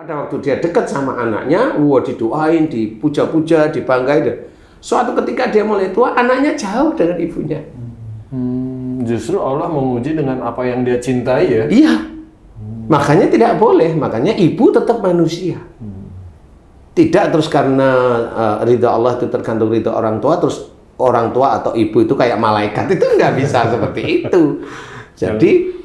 Pada waktu dia dekat sama anaknya, didoain, dipuja-puja, dibanggain. Suatu ketika dia mulai tua, anaknya jauh dengan ibunya. Justru Allah menguji dengan apa yang dia cintai ya? Iya. Makanya tidak boleh. Makanya ibu tetap manusia. Tidak terus karena ridha Allah itu tergantung ridha orang tua, terus orang tua atau ibu itu kayak malaikat. Itu nggak bisa seperti itu. Jadi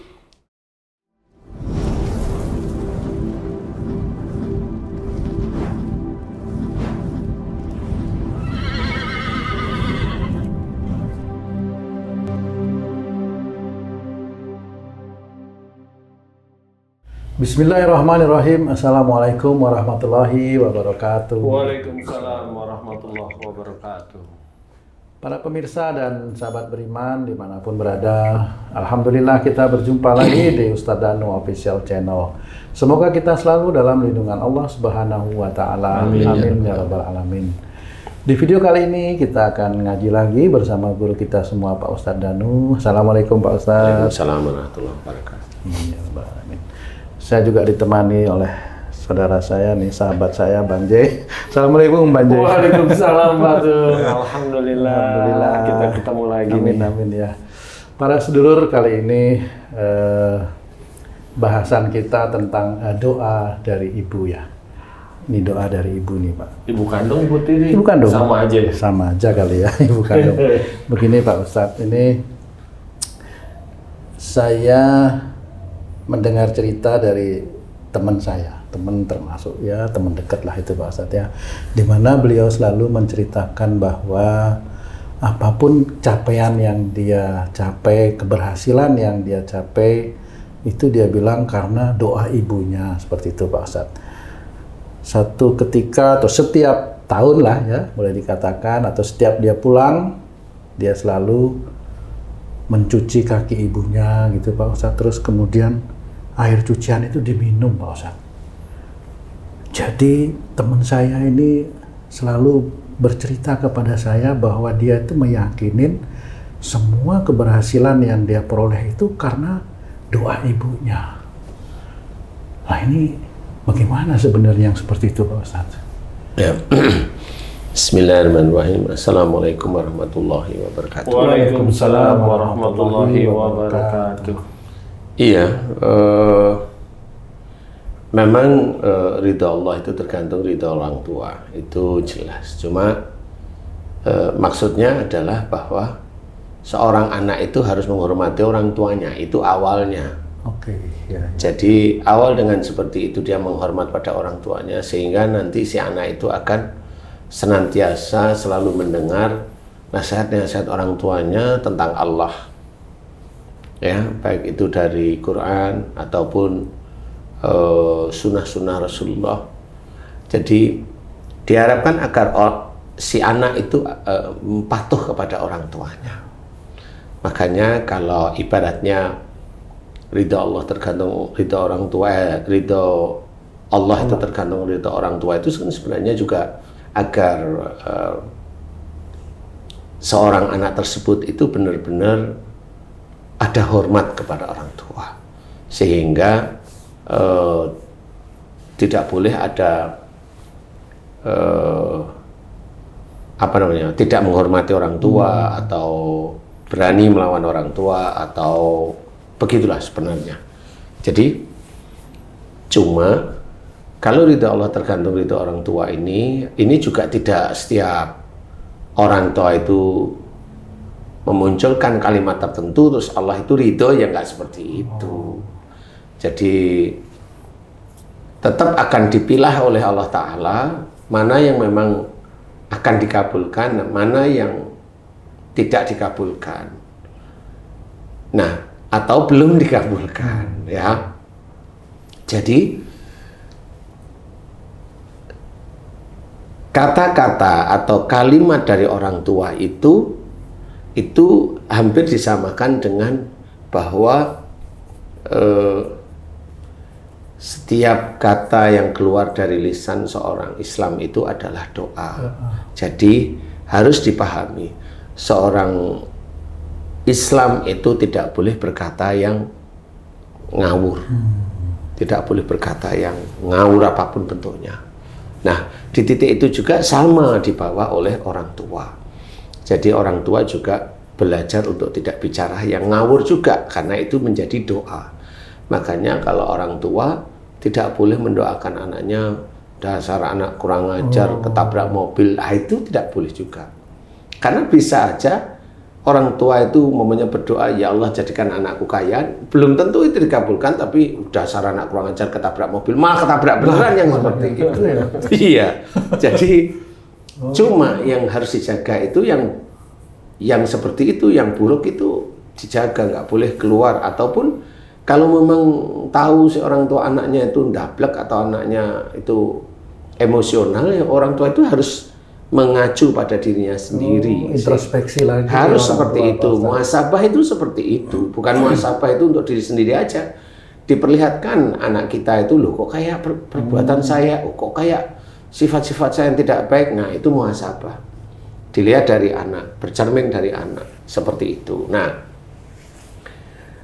Bismillahirrahmanirrahim. Assalamualaikum warahmatullahi wabarakatuh. Waalaikumsalam warahmatullahi wabarakatuh. Para pemirsa dan sahabat beriman dimanapun berada, Alhamdulillah kita berjumpa lagi di Ustadz Danu Official Channel. Semoga kita selalu dalam lindungan Allah Subhanahu wa Ta'ala. Amin ya Rabbal Alamin. Di video kali ini kita akan ngaji lagi bersama guru kita semua, Pak Ustadz Danu. Assalamualaikum Pak Ustadz. Waalaikumsalam warahmatullahi wabarakatuh. Ya Rabbal Alamin. Saya juga ditemani oleh saudara saya nih, sahabat saya, Bang J. Assalamualaikum, Bang J. Waalaikumsalam, Pak. Alhamdulillah kita ketemu lagi. Amin, amin ya. Para sedulur, kali ini bahasan kita tentang doa dari ibu ya. Ini doa dari ibu nih, Pak. Ibu kandung, ibu tiri? Ibu kandung. Sama aja ya? Sama aja kali ya, ibu kandung. Begini Pak Ustadz, ini saya mendengar cerita dari teman saya, teman termasuk ya, teman dekat lah itu Pak Ustadz ya, dimana beliau selalu menceritakan bahwa apapun capaian yang dia capai, keberhasilan yang dia capai, itu dia bilang karena doa ibunya, seperti itu Pak Ustadz. Satu ketika atau setiap tahun lah ya, boleh dikatakan, atau setiap dia pulang, dia selalu mencuci kaki ibunya gitu Pak Ustadz, terus kemudian air cucian itu diminum Pak Ustadz. Jadi teman saya ini selalu bercerita kepada saya bahwa dia itu meyakinin semua keberhasilan yang dia peroleh itu karena doa ibunya. Nah ini bagaimana sebenarnya yang seperti itu Pak Ustadz? Ya. Bismillahirrahmanirrahim. Assalamualaikum warahmatullahi wabarakatuh. Waalaikumsalam warahmatullahi wabarakatuh. Iya, memang ridha Allah itu tergantung ridha orang tua, itu jelas. Cuma maksudnya adalah bahwa seorang anak itu harus menghormati orang tuanya, itu awalnya. Oke, ya. Jadi awal dengan seperti itu dia menghormat pada orang tuanya, sehingga nanti si anak itu akan senantiasa selalu mendengar nasihat-nasihat orang tuanya tentang Allah. Ya, baik itu dari Quran ataupun sunnah-sunnah Rasulullah. Jadi diharapkan agar si anak itu patuh kepada orang tuanya. Makanya kalau ibaratnya ridha Allah tergantung ridha orang tua, ridha Allah itu tergantung ridha orang tua, itu sebenarnya juga agar seorang anak tersebut itu benar-benar ada hormat kepada orang tua, sehingga tidak boleh ada tidak menghormati orang tua atau berani melawan orang tua atau begitulah sebenarnya. Jadi cuma kalau ridha Allah tergantung ridha orang tua ini juga tidak setiap orang tua itu memunculkan kalimat tertentu terus Allah itu ridho, ya nggak seperti itu. Jadi tetap akan dipilah oleh Allah Ta'ala mana yang memang akan dikabulkan, mana yang tidak dikabulkan. Nah, atau belum dikabulkan ya. Jadi kata-kata atau kalimat dari orang tua itu hampir disamakan dengan bahwa setiap kata yang keluar dari lisan seorang Islam itu adalah doa. Jadi harus dipahami, seorang Islam itu tidak boleh berkata yang ngawur. tidak boleh berkata yang ngawur apapun bentuknya. Nah, di titik itu juga sama dibawa oleh orang tua. Jadi orang tua juga belajar untuk tidak bicara yang ngawur juga, karena itu menjadi doa. Makanya kalau orang tua tidak boleh mendoakan anaknya, dasar anak kurang ajar, ketabrak mobil, itu tidak boleh juga. Karena bisa aja orang tua itu momennya berdoa, ya Allah jadikan anakku kaya, belum tentu itu dikabulkan, tapi dasar anak kurang ajar ketabrak mobil, malah ketabrak beneran yang seperti itu. Iya, jadi cuma yang harus dijaga itu yang seperti itu, yang buruk itu dijaga, nggak boleh keluar. Ataupun kalau memang tahu si orang tua anaknya itu ndablek atau anaknya itu emosional, ya orang tua itu harus mengacu pada dirinya sendiri. Introspeksi lagi. Harus seperti itu. Muhasabah itu seperti itu. Bukan muhasabah itu untuk diri sendiri aja. Diperlihatkan anak kita itu, loh kok kayak perbuatan saya, kok kayak sifat-sifat saya yang tidak baik. Nah, itu muhasabah. Dilihat dari anak, bercermin dari anak. Seperti itu. Nah,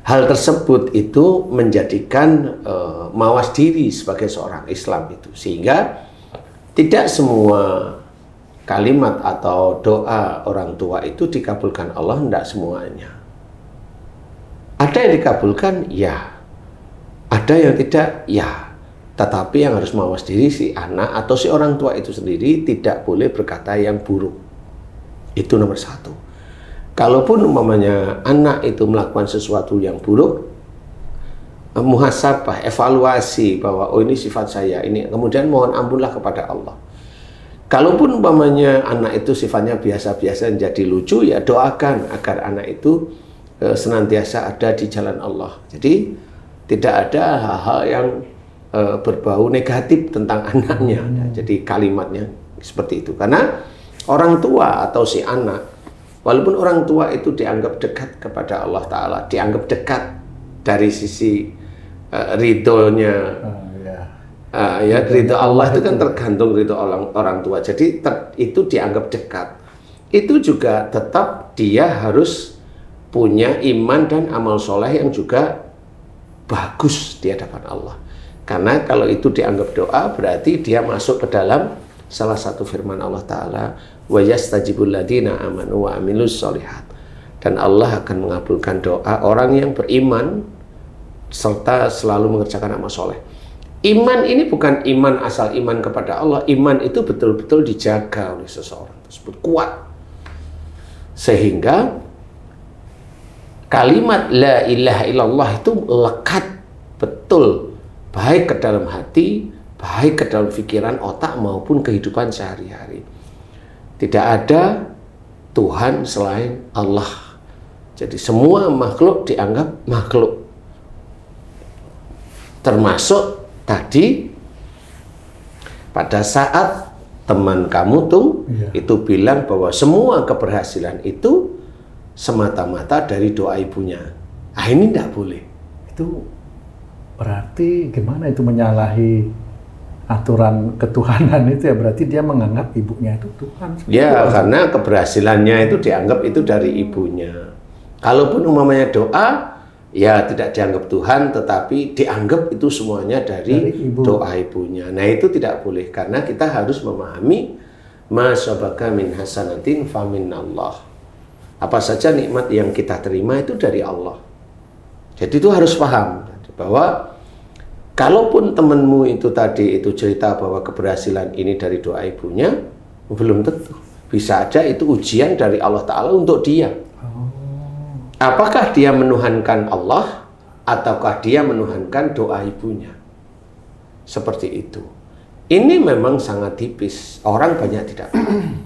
hal tersebut itu menjadikan mawas diri sebagai seorang Islam itu. Sehingga tidak semua kalimat atau doa orang tua itu dikabulkan Allah, tidak semuanya. Ada yang dikabulkan, ya. Ada yang tidak, ya. Tetapi yang harus mawas diri si anak atau si orang tua itu sendiri tidak boleh berkata yang buruk. Itu nomor satu. Kalaupun umpamanya anak itu melakukan sesuatu yang buruk, muhasabah, evaluasi bahwa oh ini sifat saya, ini kemudian mohon ampunlah kepada Allah. Kalaupun umpamanya anak itu sifatnya biasa-biasa jadi lucu, ya doakan agar anak itu senantiasa ada di jalan Allah. Jadi tidak ada hal-hal yang berbau negatif tentang anaknya. Jadi kalimatnya seperti itu. Karena orang tua atau si anak, walaupun orang tua itu dianggap dekat kepada Allah Ta'ala, dianggap dekat dari sisi ridhonya, ya ridho Allah itu kan tergantung ridho orang tua. Jadi itu dianggap dekat. Itu juga tetap dia harus punya iman dan amal soleh yang juga bagus di hadapan Allah. Karena kalau itu dianggap doa, berarti dia masuk ke dalam salah satu firman Allah Ta'ala, wa yastajibul ladina amanu wa amilus sholihat. Dan Allah akan mengabulkan doa orang yang beriman serta selalu mengerjakan amal soleh. Iman ini bukan iman asal iman kepada Allah. Iman itu betul-betul dijaga oleh seseorang tersebut, kuat. Sehingga kalimat la ilaha illallah itu lekat betul, baik ke dalam hati, baik ke dalam pikiran, otak, maupun kehidupan sehari-hari. Tidak ada Tuhan selain Allah. Jadi semua makhluk dianggap makhluk. Termasuk tadi pada saat teman kamu tuh itu bilang bahwa semua keberhasilan itu semata-mata dari doa ibunya. Ah, ini tidak boleh. Itu berarti gimana itu menyalahi aturan ketuhanan itu ya, berarti dia menganggap ibunya itu Tuhan. Ya, karena keberhasilannya itu dianggap itu dari ibunya. Kalaupun umpamanya doa, ya tidak dianggap Tuhan, tetapi dianggap itu semuanya dari doa ibunya. Nah, itu tidak boleh, karena kita harus memahami ma sabaka min hasanatin fa minallah. Apa saja nikmat yang kita terima itu dari Allah. Jadi itu harus paham bahwa kalaupun temanmu itu tadi itu cerita bahwa keberhasilan ini dari doa ibunya, belum tentu. Bisa aja itu ujian dari Allah Ta'ala untuk dia. Apakah dia menuhankan Allah ataukah dia menuhankan doa ibunya? Seperti itu. Ini memang sangat tipis. Orang banyak tidak paham.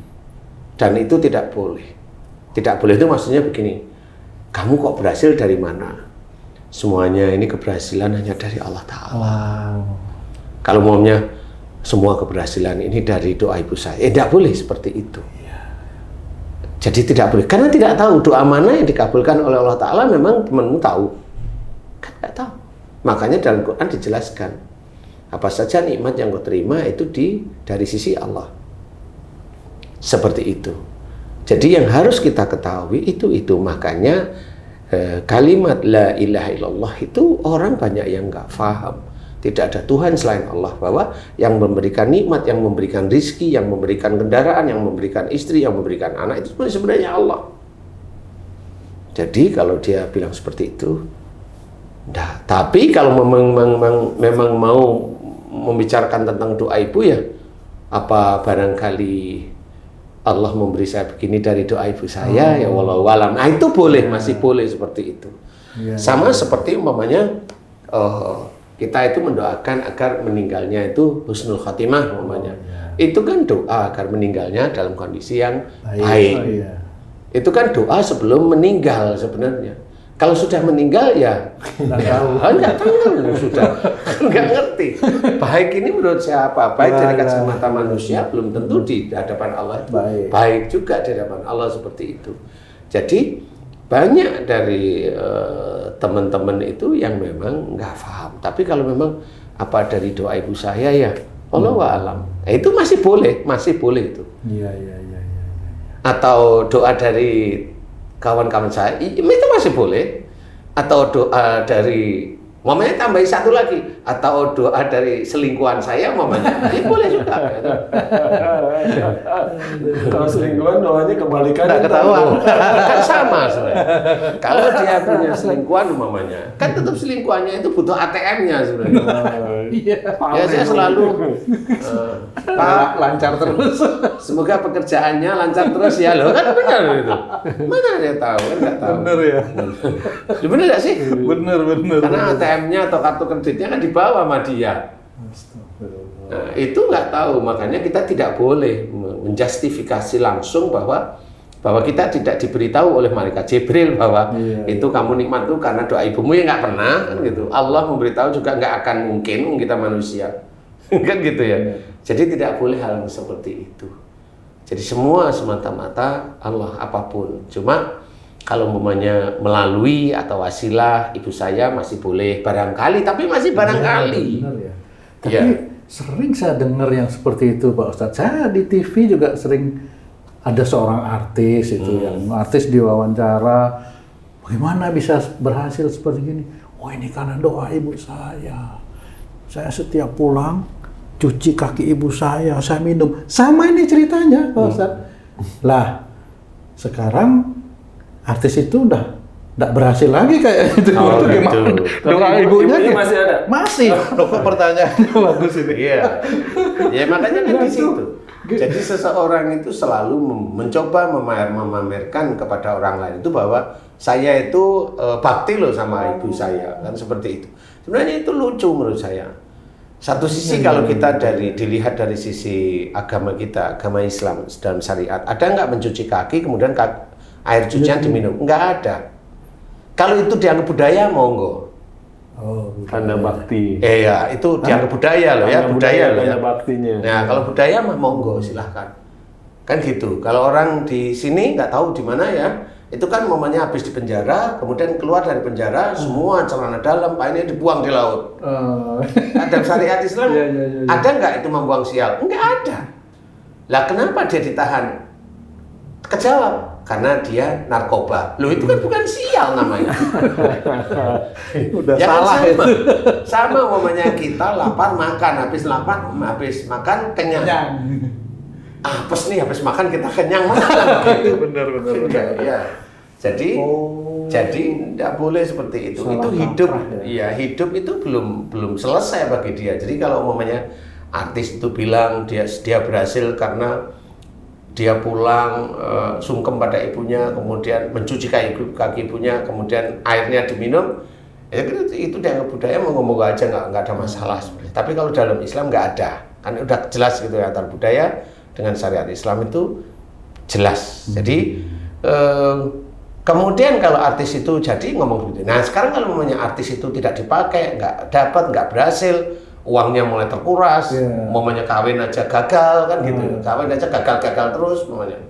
Dan itu tidak boleh. Tidak boleh itu maksudnya begini. Kamu kok berhasil dari mana? Semuanya ini keberhasilan hanya dari Allah Ta'ala. Kalau maunya semua keberhasilan ini dari doa ibu saya. Tidak boleh seperti itu. Jadi tidak boleh, karena tidak tahu doa mana yang dikabulkan oleh Allah Ta'ala. Memang temanmu tahu? Kan tidak tahu. Makanya dalam Quran dijelaskan, apa saja nikmat yang kau terima itu dari sisi Allah. Seperti itu. Jadi yang harus kita ketahui itu. Makanya kalimat la ilaha illallah itu orang banyak yang nggak paham. tidak ada Tuhan selain Allah, bahwa yang memberikan nikmat, yang memberikan rizki, yang memberikan kendaraan, yang memberikan istri, yang memberikan anak itu sebenarnya Allah. Jadi kalau dia bilang seperti itu, nah, tapi kalau memang mau membicarakan tentang doa ibu ya, apa barangkali Allah memberi saya begini dari doa ibu saya, ya wallahu alam. Nah itu boleh, masih boleh seperti itu. Sama seperti umpamanya kita itu mendoakan agar meninggalnya itu husnul khotimah umpamanya. Itu kan doa agar meninggalnya dalam kondisi yang baik. Itu kan doa sebelum meninggal sebenarnya. Kalau sudah meninggal ya nggak tahu sudah nggak ngerti. Baik ini menurut siapa? Baik dari kacamata manusia belum tentu di hadapan Allah itu baik juga di hadapan Allah seperti itu. Jadi banyak dari teman-teman itu yang memang nggak paham. Tapi kalau memang apa dari doa ibu saya ya Allahu a'lam. Itu masih boleh itu. Iya. Atau doa dari kawan-kawan saya itu masih boleh, atau doa dari mamanya tambahin satu lagi, atau doa dari selingkuhan saya mamanya ini boleh juga. Kalau selingkuhan doanya kebalikan nggak ketahuan kan sama sebenarnya. Kalau dia punya selingkuhan mamanya kan tetap selingkuhannya itu butuh ATM-nya sebenarnya. Ya saya selalu Pak lancar terus, semoga pekerjaannya lancar terus ya. Loh kan benar itu, mana dia tahu kan nggak tahu. Bener ya. Bener nggak sih? Bener. Karena ATM-nya atau kartu kreditnya kan dibawa sama dia. Nah, itu nggak tahu, makanya kita tidak boleh menjustifikasi langsung bahwa kita tidak diberitahu oleh malaikat Jibril bahwa itu kamu nikmat tuh karena doa ibumu, ya nggak pernah kan gitu. Allah memberitahu juga nggak akan mungkin kita manusia kan gitu ya. Jadi tidak boleh hal yang seperti itu. Jadi semua semata-mata Allah apapun. Cuma kalau umpamanya melalui atau wasilah ibu saya masih boleh barangkali, tapi masih barangkali. Benar ya. Tapi sering saya dengar yang seperti itu Pak Ustadz. Saya di TV juga sering ada seorang artis itu yang artis diwawancara, bagaimana bisa berhasil seperti ini? Oh ini karena doa ibu saya. Saya setiap pulang cuci kaki ibu saya minum. Sama ini ceritanya Pak Ustadz. Lah sekarang artis itu udah nggak berhasil lagi kayak itu. Gimana? Doa ibunya masih ada? Masih. Kok pertanyaannya bagus ini. Iya. Ya makanya kan di situ. Jadi seseorang itu selalu mencoba memamerkan kepada orang lain itu bahwa saya itu bakti loh sama ibu saya, kan seperti itu. Sebenarnya itu lucu menurut saya. Satu sisi kalau kita dilihat dari sisi agama kita, agama Islam dalam syariat, ada nggak mencuci kaki kemudian air cucian diminum? Nggak ada. Kalau itu dianggap budaya, monggo. Tanda bakti. Iya, itu dianggap budaya loh ya, budaya loh ya. Tanda baktinya. Nah, kalau budaya mah monggo silahkan. Kan gitu. Kalau orang di sini nggak tahu di mana ya, itu kan momennya habis di penjara, kemudian keluar dari penjara, semua celana dalam, pakaiannya dibuang di laut. Ada syariat Islam, ada nggak itu membuang sial? Nggak ada. Lah kenapa dia ditahan? Kejawab, karena dia narkoba. Loh itu kan bukan sial namanya. Udah ya salah kan, itu. sama umpamanya kita lapar makan, habis makan kenyang. Apes nih habis makan kita kenyang makan. Bener. Ya. Jadi tidak boleh seperti itu. Itu hidup. Iya, hidup itu belum selesai bagi dia. Jadi kalau umpamanya artis itu bilang dia berhasil karena dia pulang sungkem pada ibunya, kemudian mencuci kaki ibunya, kemudian airnya diminum, ya itu dianggap budaya, moga-moga aja nggak ada masalah sebenarnya. Tapi kalau dalam Islam nggak ada, kan udah jelas gitu ya, antara budaya dengan syariat Islam itu jelas. Jadi kemudian kalau artis itu jadi ngomong begitu. Nah sekarang kalau namanya artis itu tidak dipakai, nggak dapat, nggak berhasil, uangnya mulai terkuras, momennya kawin aja gagal kan gitu, kawin aja gagal terus momennya.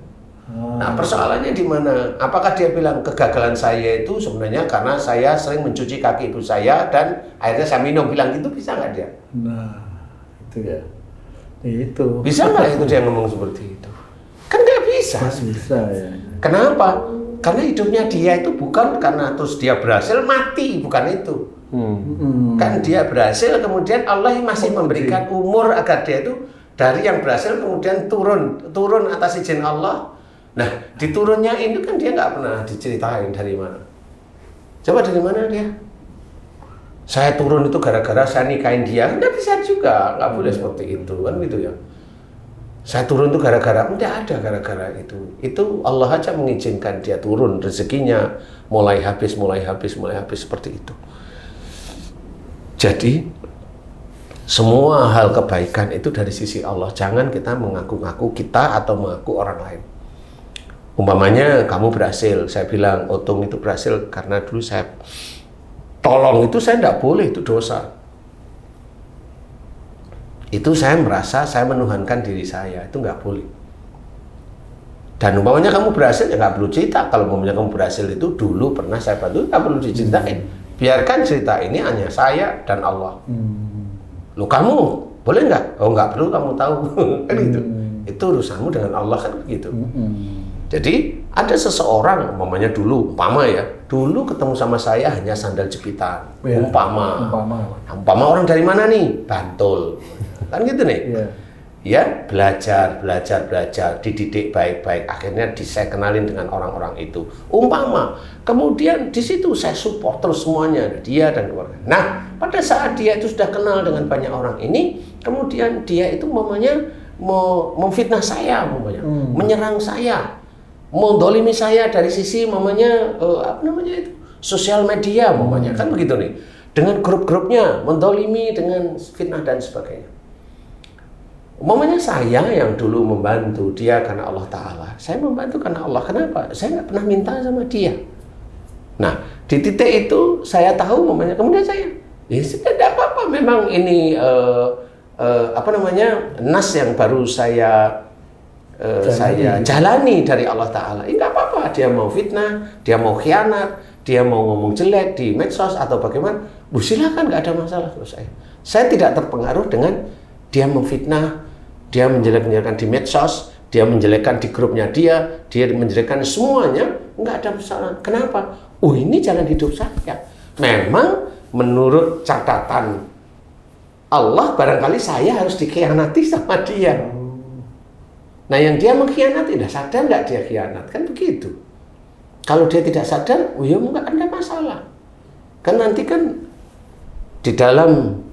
Nah persoalannya di mana? Apakah dia bilang kegagalan saya itu sebenarnya karena saya sering mencuci kaki ibu saya dan akhirnya saya minum, bilang gitu bisa nggak dia? Nah itu ya, itu bisa nggak itu dia ngomong seperti itu? Kan nggak bisa. Bisa ya. Kenapa? Karena hidupnya dia itu bukan karena terus dia berhasil mati, bukan itu. Kan dia berhasil, kemudian Allah masih memberikan umur agar dia itu dari yang berhasil kemudian turun atas izin Allah. Nah, diturunnya ini kan dia nggak pernah diceritain dari mana. Coba dari mana dia? Saya turun itu gara-gara saya nikahin dia. Nggak bisa juga, nggak boleh seperti itu kan gitu ya. Saya turun itu gara-gara, nggak ada gara-gara itu. Itu Allah aja mengizinkan dia turun rezekinya mulai habis seperti itu. Jadi semua hal kebaikan itu dari sisi Allah. Jangan kita mengaku-ngaku kita atau mengaku orang lain. Umpamanya kamu berhasil, saya bilang Otung itu berhasil karena dulu saya tolong, itu saya tidak boleh, itu dosa. Itu saya merasa saya menuhankan diri saya, itu nggak boleh. Dan umpamanya kamu berhasil, ya nggak perlu cerita. Kalau umpamanya kamu berhasil itu dulu pernah saya bantu, nggak perlu diceritain. Biarkan cerita ini hanya saya dan Allah. Loh kamu boleh nggak? Oh nggak perlu kamu tahu. Kan gitu. Itu urusanmu dengan Allah kan begitu. Jadi ada seseorang, umpamanya dulu ketemu sama saya hanya sandal jepitan. Umpama orang dari mana nih? Bantul. Kan gitu nih. Ya, belajar, dididik baik-baik. Akhirnya saya kenalin dengan orang-orang itu. Umpama, kemudian di situ saya support terus semuanya, dia dan keluarga. Nah, pada saat dia itu sudah kenal dengan banyak orang ini, kemudian dia itu umpamanya mau memfitnah saya, umpamanya, menyerang saya, mendolimi saya dari sisi umpamanya itu sosial media, umpamanya kan begitu nih, dengan grup-grupnya mendolimi dengan fitnah dan sebagainya. Umpamanya saya yang dulu membantu dia karena Allah Ta'ala, saya membantu karena Allah. Kenapa? Saya nggak pernah minta sama dia. Nah, di titik itu saya tahu umpamanya, kemudian saya, ya tidak apa-apa, memang ini nas yang baru saya jalani dari Allah Ta'ala. Nggak apa-apa, dia mau fitnah, dia mau khianat, dia mau ngomong jelek di medsos atau bagaimana, silakan, nggak ada masalah kalau saya. Saya tidak terpengaruh dengan dia memfitnah, dia menjelek-jelekan di medsos, dia menjelekkan di grupnya dia menjelekkan semuanya, nggak ada masalah. Kenapa? Ini jalan hidup saya. Memang menurut catatan Allah barangkali saya harus dikhianati sama dia. Nah yang dia mengkhianati, sadar nggak dia khianat? Kan begitu. Kalau dia tidak sadar, ya nggak ada masalah. Kan nanti kan di dalam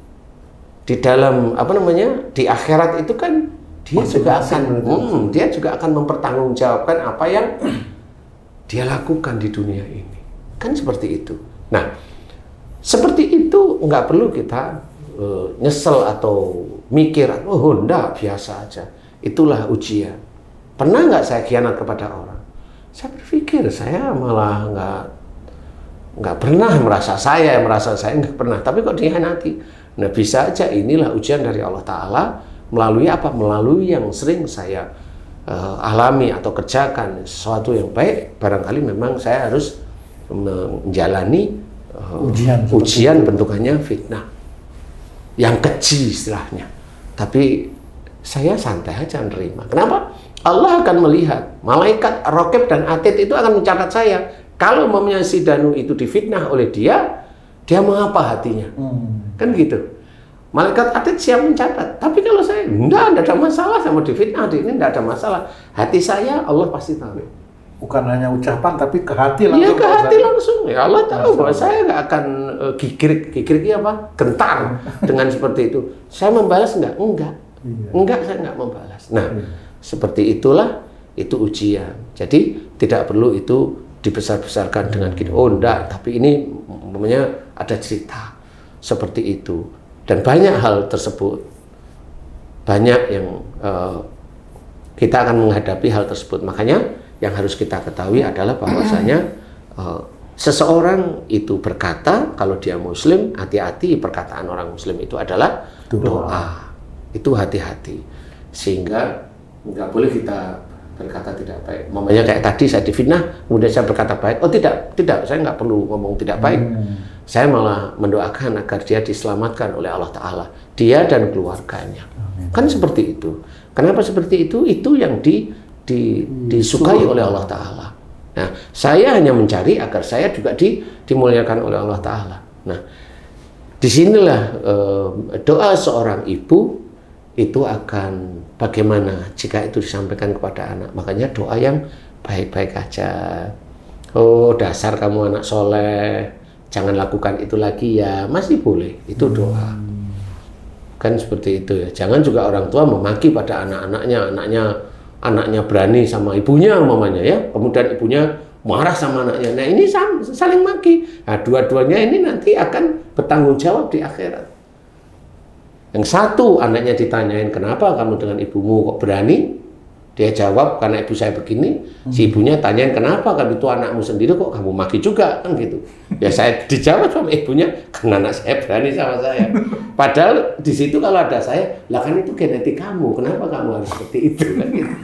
di akhirat itu kan dia juga akan mempertanggungjawabkan apa yang dia lakukan di dunia ini. Kan seperti itu. Nah, seperti itu nggak perlu kita nyesel atau mikir, enggak, biasa aja. Itulah ujian. Pernah nggak saya khianat kepada orang? Saya berpikir saya malah nggak pernah merasa saya nggak pernah. Tapi kok dikhianati? Nah bisa aja inilah ujian dari Allah Ta'ala melalui apa? Melalui yang sering saya alami atau kerjakan sesuatu yang baik. Barangkali memang saya harus menjalani ujian bentukannya fitnah yang keji istilahnya. Tapi saya santai aja nerima. Kenapa? Allah akan melihat, malaikat Raqib dan Atid itu akan mencatat saya. Kalau umpamanya si Danu itu difitnah oleh dia mau apa hatinya? Kan gitu. Malaikat Atid siap mencatat. Tapi kalau saya, enggak ada masalah, saya mau difitnah, ini enggak ada masalah. Hati saya Allah pasti tahu. Bukan hanya ucapan, tapi ke hati langsung. Iya, ke hati langsung. Ya Allah tahu bahwa saya nggak akan gigrik apa? Gentar dengan seperti itu. Saya membalas enggak? Enggak, saya enggak membalas. Nah, seperti itulah, itu ujian. Jadi tidak perlu itu dibesar-besarkan dengan gitu. Oh enggak, tapi ini namanya ada cerita seperti itu. Dan banyak hal tersebut, banyak yang kita akan menghadapi hal tersebut. Makanya yang harus kita ketahui adalah bahwasanya seseorang itu berkata, kalau dia Muslim, hati-hati, perkataan orang Muslim itu adalah doa. Itu hati-hati, sehingga nggak boleh kita berkata tidak baik. Mamanya kayak tadi saya difitnah, kemudian saya berkata baik. Oh tidak, saya nggak perlu ngomong tidak baik. Saya malah mendoakan agar dia diselamatkan oleh Allah Ta'ala, dia dan keluarganya. Kan seperti itu. Kenapa seperti itu? Itu yang disukai oleh Allah Ta'ala. Nah, saya hanya mencari agar saya juga dimuliakan oleh Allah Ta'ala. Nah, disinilah doa seorang ibu itu akan bagaimana jika itu disampaikan kepada anak. Makanya doa yang baik-baik aja. Oh, dasar kamu anak soleh, jangan lakukan itu lagi ya, masih boleh, itu doa. Kan seperti itu ya. Jangan juga orang tua memaki pada anaknya berani sama ibunya umpamanya ya, kemudian ibunya marah sama anaknya. Nah, ini saling maki. Nah, dua-duanya ini nanti akan bertanggung jawab di akhirat. Yang satu anaknya ditanyain, kenapa kamu dengan ibumu kok berani? Dia jawab, karena ibu saya begini. Si ibunya tanyain, kenapa kalau itu anakmu sendiri kok kamu maki juga, kan gitu. Ya saya dijawab sama ibunya, karena anak saya berani sama saya. Padahal di situ kalau ada saya, lah kan itu genetik kamu, kenapa kamu harus seperti itu, kan gitu.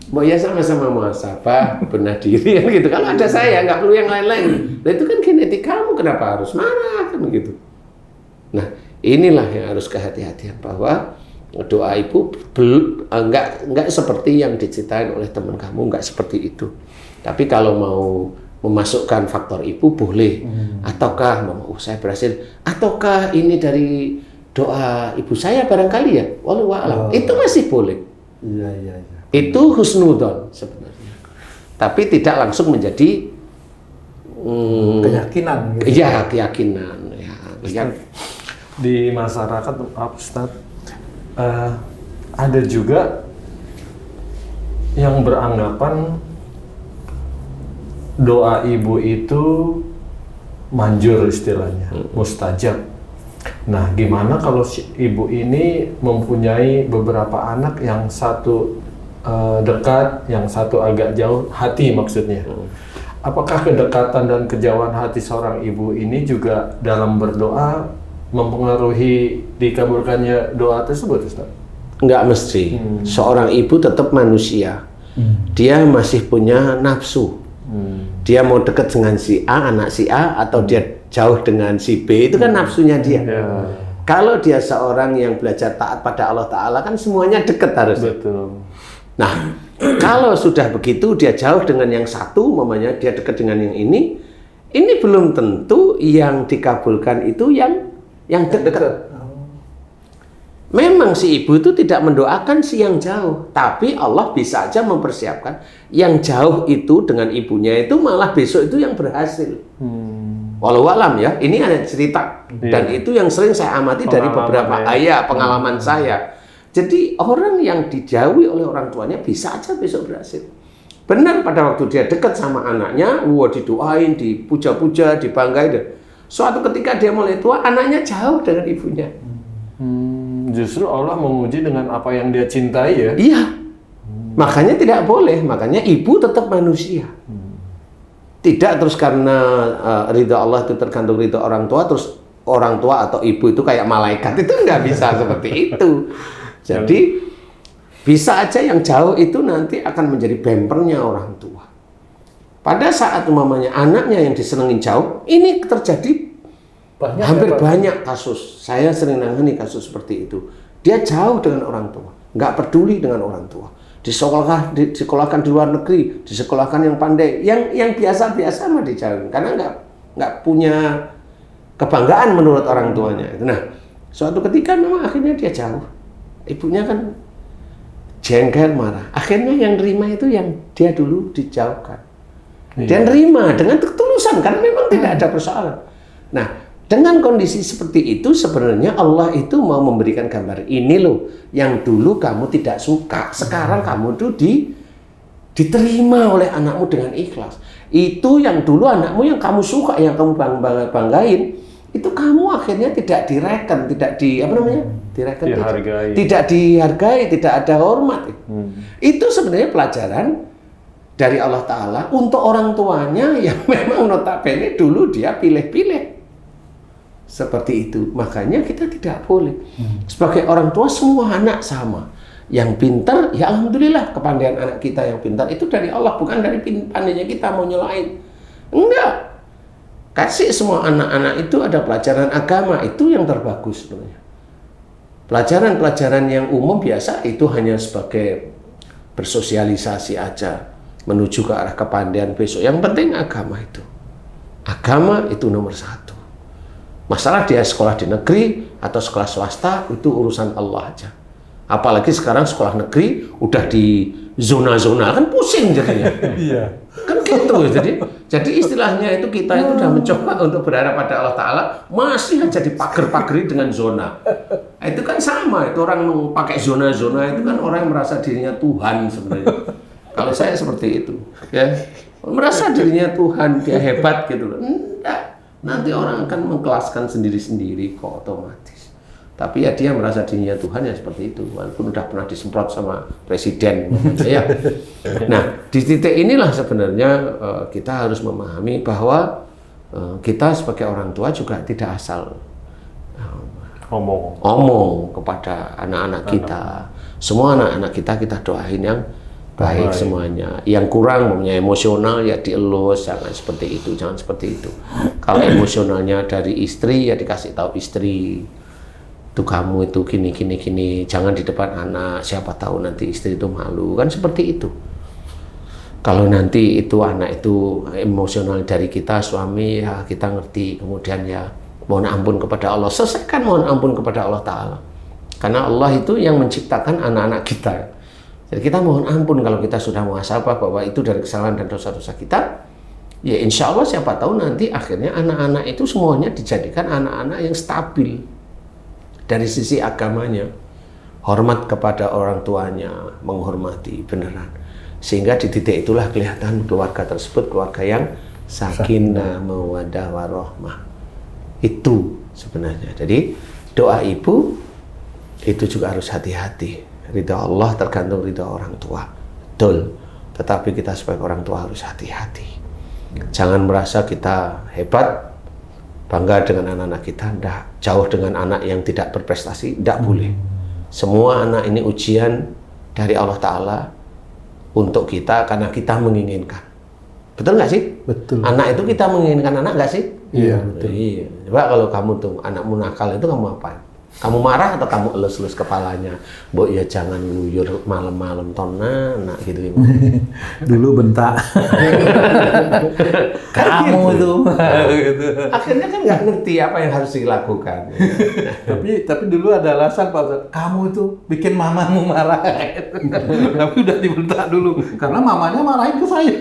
Mau ya sama-sama muhasabah, benar diri, kan gitu. Kalau ada saya, nggak perlu yang lain-lain. Nah itu kan genetik kamu, kenapa harus marah, kan gitu. Nah inilah yang harus kehati-hatian, bahwa doa ibu enggak seperti yang diceritain oleh teman kamu, enggak seperti itu. Tapi kalau mau memasukkan faktor ibu boleh. Ataukah saya berhasil, ataukah ini dari doa ibu saya barangkali ya, wallahu a'lam. Itu masih boleh. Iya. Itu husnudzon sebenarnya. Tapi tidak langsung menjadi keyakinan gitu. Iya, keyakinan ya. Di masyarakat Ustaz, ada juga yang beranggapan doa ibu itu manjur istilahnya, mustajab. Nah, gimana kalau si ibu ini mempunyai beberapa anak, yang satu dekat, yang satu agak jauh, hati maksudnya. Apakah kedekatan dan kejauhan hati seorang ibu ini juga dalam berdoa mempengaruhi dikabulkannya doa tersebut, Ustaz? Enggak mesti. Seorang ibu tetap manusia. Dia masih punya nafsu. Dia mau dekat dengan si A, anak si A, atau dia jauh dengan si B, itu kan nafsunya dia. Kalau dia seorang yang belajar taat pada Allah Ta'ala, kan semuanya dekat harusnya. Betul. Nah, kalau sudah begitu, dia jauh dengan yang satu, mamanya dia dekat dengan yang ini belum tentu yang dikabulkan itu yang dekat. Memang si ibu itu tidak mendoakan si yang jauh, tapi Allah bisa aja mempersiapkan yang jauh itu dengan ibunya itu malah besok itu yang berhasil. Walau alam ya, ini ada cerita dan itu yang sering saya amati dari beberapa ayat pengalaman saya. Jadi orang yang dijauhi oleh orang tuanya bisa aja besok berhasil. Benar, pada waktu dia dekat sama anaknya, didoain, dipuja-puja, dibanggain. Suatu ketika dia mulai tua, anaknya jauh dengan ibunya. Justru Allah menguji dengan apa yang dia cintai ya? Iya. Makanya tidak boleh. Makanya ibu tetap manusia. Tidak terus karena ridha Allah itu tergantung ridha orang tua, terus orang tua atau ibu itu kayak malaikat. Itu nggak bisa seperti itu. Jadi bisa aja yang jauh itu nanti akan menjadi bempernya orang tua. Pada saat umpamanya anaknya yang disenengin jauh, ini terjadi hampir banyak kasus. Saya sering nangani kasus seperti itu. Dia jauh dengan orang tua, nggak peduli dengan orang tua. Disekolahkan di luar negeri, disekolahkan yang pandai, yang biasa-biasa mah dijauhin, karena nggak punya kebanggaan menurut orang tuanya. Nah, suatu ketika memang akhirnya dia jauh. Ibunya kan jengkel, marah. Akhirnya yang terima itu yang dia dulu dijauhkan. Dia nerima dengan ketulusan, karena memang tidak ada persoalan. Nah, dengan kondisi seperti itu sebenarnya Allah itu mau memberikan gambar, ini loh yang dulu kamu tidak suka, sekarang kamu tuh diterima oleh anakmu dengan ikhlas. Itu yang dulu anakmu yang kamu suka, yang kamu banggain, itu kamu akhirnya tidak direken, tidak dihargai, tidak ada hormat. Itu sebenarnya pelajaran dari Allah Ta'ala untuk orang tuanya yang memang notabene dulu dia pilih-pilih. Seperti itu. Makanya kita tidak boleh. Sebagai orang tua semua anak sama. Yang pintar, ya alhamdulillah kepandaian anak kita yang pintar itu dari Allah, bukan dari pandainya kita mau nyelain. Enggak. Kasih semua anak-anak itu ada pelajaran agama, itu yang terbagus sebenarnya. Pelajaran-pelajaran yang umum biasa itu hanya sebagai bersosialisasi aja, menuju ke arah kepandaian besok. Yang penting agama itu. Agama itu nomor satu. Masalah dia sekolah di negeri atau sekolah swasta itu urusan Allah aja. Apalagi sekarang sekolah negeri udah di zona-zona kan pusing jadinya. Iya. Kan gitu. Jadi istilahnya itu kita itu udah mencoba untuk berharap pada Allah Ta'ala masih aja dipager-pageri dengan zona. Nah, itu kan sama, itu orang pakai zona-zona itu kan orang yang merasa dirinya Tuhan sebenarnya. Kalau saya seperti itu, ya merasa dirinya Tuhan, dia hebat gitu loh. Enggak. Nanti orang akan mengkelaskan sendiri-sendiri kok otomatis. Tapi ya dia merasa dirinya Tuhan ya seperti itu. Walaupun udah pernah disemprot sama presiden. Ya. Nah, di titik inilah sebenarnya kita harus memahami bahwa kita sebagai orang tua juga tidak asal omong kepada anak-anak kita. Semua anak-anak kita doain yang baik semuanya. Yang kurang mempunyai emosional ya dielus, jangan seperti itu, jangan seperti itu. Kalau emosionalnya dari istri ya dikasih tahu istri, tuh kamu itu gini, jangan di depan anak, siapa tahu nanti istri itu malu, kan seperti itu. Kalau nanti itu anak itu emosional dari kita suami ya kita ngerti, kemudian ya mohon ampun kepada Allah, selesaikan mohon ampun kepada Allah Ta'ala. Karena Allah itu yang menciptakan anak-anak kita. Jadi kita mohon ampun kalau kita sudah muhasabah bahwa itu dari kesalahan dan dosa-dosa kita. Ya insya Allah siapa tahu nanti akhirnya anak-anak itu semuanya dijadikan anak-anak yang stabil dari sisi agamanya. Hormat kepada orang tuanya, menghormati beneran. Sehingga di titik itulah kelihatan keluarga tersebut keluarga yang sakinah, mawaddah, warahmah. Itu sebenarnya. Jadi doa ibu itu juga harus hati-hati. Ridha Allah tergantung ridha orang tua. Betul. Tetapi kita sebagai orang tua harus hati-hati. Jangan merasa kita hebat, bangga dengan anak-anak kita. Nggak. Jauh dengan anak yang tidak berprestasi, nggak boleh. Semua anak ini ujian dari Allah Ta'ala untuk kita karena kita menginginkan. Betul nggak sih? Betul. Anak itu kita menginginkan anak nggak sih? Iya, betul. Iya. Coba kalau kamu tuh anakmu nakal itu kamu apa? Kamu marah atau kamu elus-elus kepalanya? Mbok ya jangan nguyur malam-malam tona, nak gitu. Dulu bentak. Kamu tuh. Akhirnya kan nggak ngerti apa yang harus dilakukan. Tapi dulu ada alasan Pak Ustadz, kamu itu bikin mamamu marah. Tapi udah dibentak dulu karena mamanya marahin ke saya.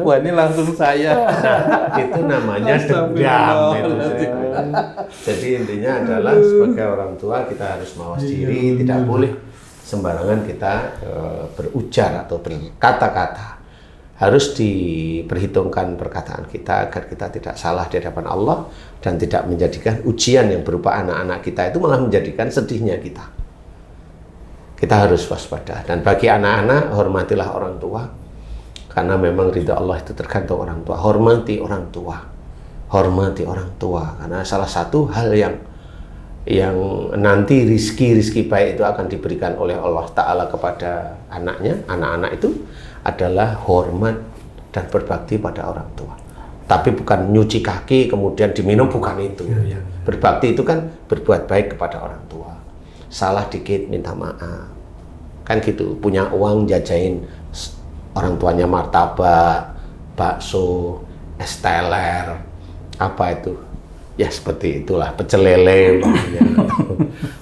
Wah ini langsung saya. Itu namanya dendam. Jadi intinya adalah sebagai orang tua kita harus mawas diri, tidak boleh sembarangan kita berujar atau berkata-kata. Harus diperhitungkan perkataan kita agar kita tidak salah di hadapan Allah dan tidak menjadikan ujian yang berupa anak-anak kita itu malah menjadikan sedihnya kita. Kita harus waspada. Dan bagi anak-anak, hormatilah orang tua. Karena memang ridha Allah itu tergantung orang tua. Hormati orang tua. Hormati orang tua. Karena salah satu hal yang nanti rizki baik itu akan diberikan oleh Allah Ta'ala kepada anaknya, anak-anak itu adalah hormat dan berbakti pada orang tua. Tapi bukan nyuci kaki kemudian diminum, bukan itu. Berbakti itu kan berbuat baik kepada orang tua. Salah dikit minta maaf. Kan gitu, punya uang jajain orang tuanya martabak, bakso, es teler, apa itu? Ya seperti itulah, pecel lele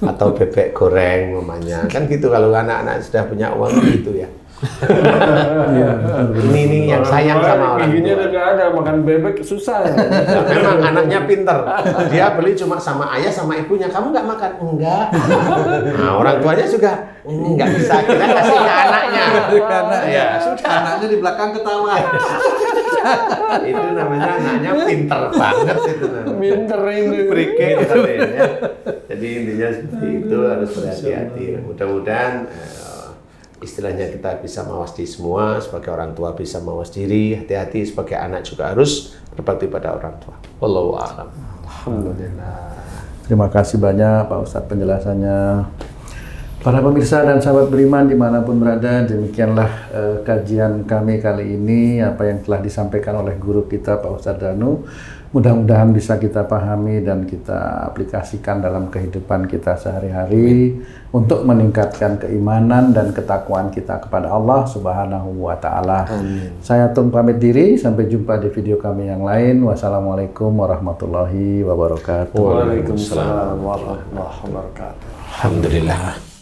atau bebek goreng mamanya. Kan gitu kalau anak-anak sudah punya uang gitu ya. Ini yang sayang sama orang Giginya tua. udah ada, makan bebek susah. Nah, memang anaknya pinter. Dia beli cuma sama ayah sama ibunya. Kamu nggak makan? Enggak. Nah, orang tuanya juga nggak bisa. Kita kasih ke anaknya. Ya sudah. Anaknya di belakang ketawa. Itu namanya anaknya pinter banget itu. Pinter ini. Prike gitu ya. Jadi intinya seperti itu, harus berhati-hati. Mudah-mudahan istilahnya kita bisa mawas diri semua, sebagai orang tua bisa mawas diri, hati-hati sebagai anak juga harus berbakti pada orang tua. Wallahu a'lam. Alhamdulillah. Terima kasih banyak Pak Ustadz penjelasannya. Para pemirsa dan sahabat beriman dimanapun berada, demikianlah kajian kami kali ini, apa yang telah disampaikan oleh guru kita Pak Ustadz Danu. mudah-mudahan bisa kita pahami dan kita aplikasikan dalam kehidupan kita sehari-hari untuk meningkatkan keimanan dan ketakwaan kita kepada Allah Subhanahu wa Ta'ala. Saya Tung pamit diri, sampai jumpa di video kami yang lain. Wassalamualaikum warahmatullahi wabarakatuh. Waalaikumsalam warahmatullahi wabarakatuh. Alhamdulillah.